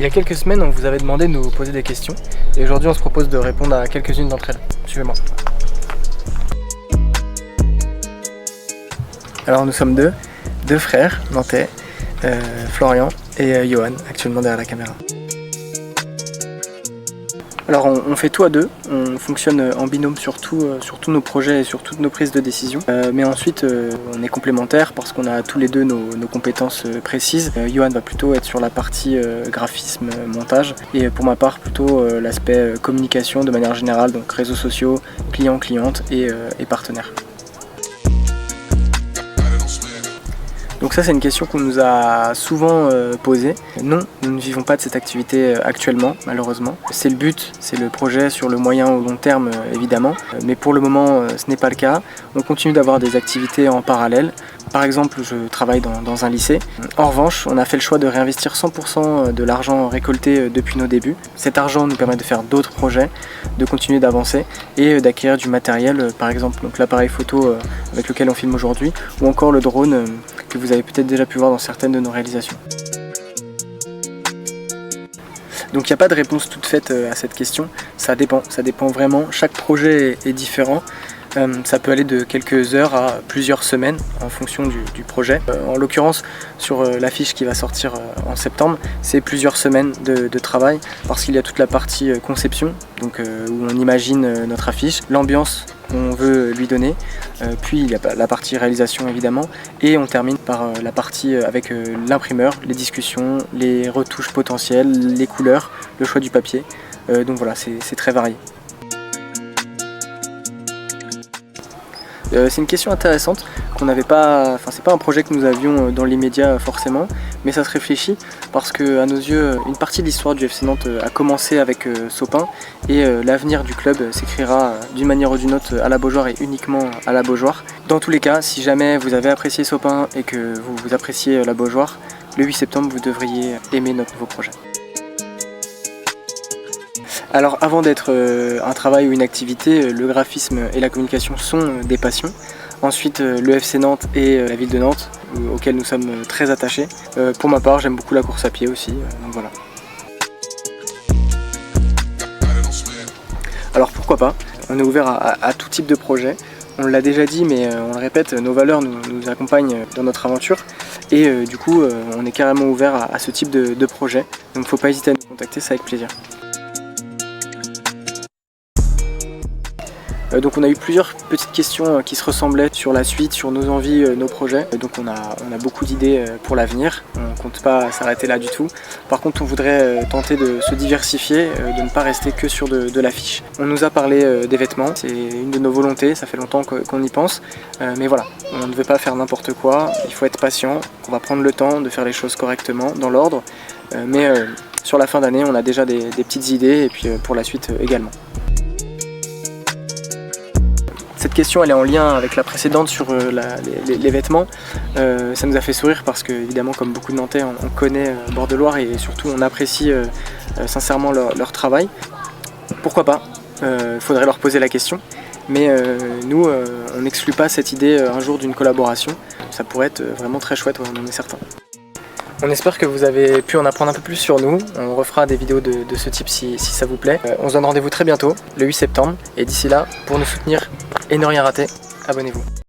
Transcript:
Il y a quelques semaines, on vous avait demandé de nous poser des questions et aujourd'hui on se propose de répondre à quelques-unes d'entre elles. Suivez-moi. Alors nous sommes deux frères nantais, Florian et Johan, actuellement derrière la caméra. Alors on fait tout à deux, on fonctionne en binôme sur tous nos projets et sur toutes nos prises de décision. Mais ensuite on est complémentaires parce qu'on a tous les deux nos compétences précises. Johan va plutôt être sur la partie graphisme, montage, et pour ma part plutôt l'aspect communication de manière générale, donc réseaux sociaux, clients, clientes et partenaires. Donc ça c'est une question qu'on nous a souvent posée. Non, nous ne vivons pas de cette activité actuellement, malheureusement. C'est le but, c'est le projet sur le moyen ou long terme évidemment, mais pour le moment ce n'est pas le cas. On continue d'avoir des activités en parallèle. Par exemple, je travaille dans un lycée. En revanche, on a fait le choix de réinvestir 100% de l'argent récolté depuis nos débuts. Cet argent nous permet de faire d'autres projets, de continuer d'avancer et d'acquérir du matériel, par exemple l'appareil photo avec lequel on filme aujourd'hui, ou encore le drone que vous avez peut-être déjà pu voir dans certaines de nos réalisations. Donc il n'y a pas de réponse toute faite à cette question, ça dépend vraiment, chaque projet est différent. Ça peut aller de quelques heures à plusieurs semaines en fonction du projet. En l'occurrence, sur l'affiche qui va sortir en septembre, c'est plusieurs semaines de travail parce qu'il y a toute la partie conception, donc où on imagine notre affiche, l'ambiance qu'on veut lui donner, puis il y a la partie réalisation évidemment, et on termine par la partie avec l'imprimeur, les discussions, les retouches potentielles, les couleurs, le choix du papier. Donc voilà, c'est très varié. C'est une question intéressante qu'on n'avait pas, c'est pas un projet que nous avions dans l'immédiat forcément, mais ça se réfléchit parce que à nos yeux, une partie de l'histoire du FC Nantes a commencé avec Sopin et l'avenir du club s'écrira d'une manière ou d'une autre à la Beaujoire et uniquement à la Beaujoire. Dans tous les cas, si jamais vous avez apprécié Sopin et que vous appréciez la Beaujoire, le 8 septembre vous devriez aimer notre nouveau projet. Alors avant d'être un travail ou une activité, le graphisme et la communication sont des passions. Ensuite le FC Nantes et la ville de Nantes, auxquels nous sommes très attachés. Pour ma part, j'aime beaucoup la course à pied aussi, donc voilà. Alors pourquoi pas, on est ouvert à tout type de projet. On l'a déjà dit, mais on le répète, nos valeurs nous accompagnent dans notre aventure. Et du coup, on est carrément ouvert à ce type de projet. Donc faut pas hésiter à nous contacter, c'est avec plaisir. Donc on a eu plusieurs petites questions qui se ressemblaient sur la suite, sur nos envies, nos projets. Donc on a beaucoup d'idées pour l'avenir, on ne compte pas s'arrêter là du tout. Par contre on voudrait tenter de se diversifier, de ne pas rester que sur de l'affiche. On nous a parlé des vêtements, c'est une de nos volontés, ça fait longtemps qu'on y pense. Mais voilà, on ne veut pas faire n'importe quoi, il faut être patient, on va prendre le temps de faire les choses correctement, dans l'ordre. Mais sur la fin d'année on a déjà des petites idées et puis pour la suite également. Cette question elle est en lien avec la précédente sur les vêtements. Ça nous a fait sourire parce que évidemment comme beaucoup de Nantais on connaît Bord-de-Loire et surtout on apprécie sincèrement leur travail. Pourquoi pas, faudrait leur poser la question. Mais nous on n'exclut pas cette idée un jour d'une collaboration. Ça pourrait être vraiment très chouette, on en est certain. On espère que vous avez pu en apprendre un peu plus sur nous. On refera des vidéos de ce type si ça vous plaît. On se donne rendez-vous très bientôt, le 8 septembre. Et d'ici là, pour nous soutenir et ne rien rater, abonnez-vous.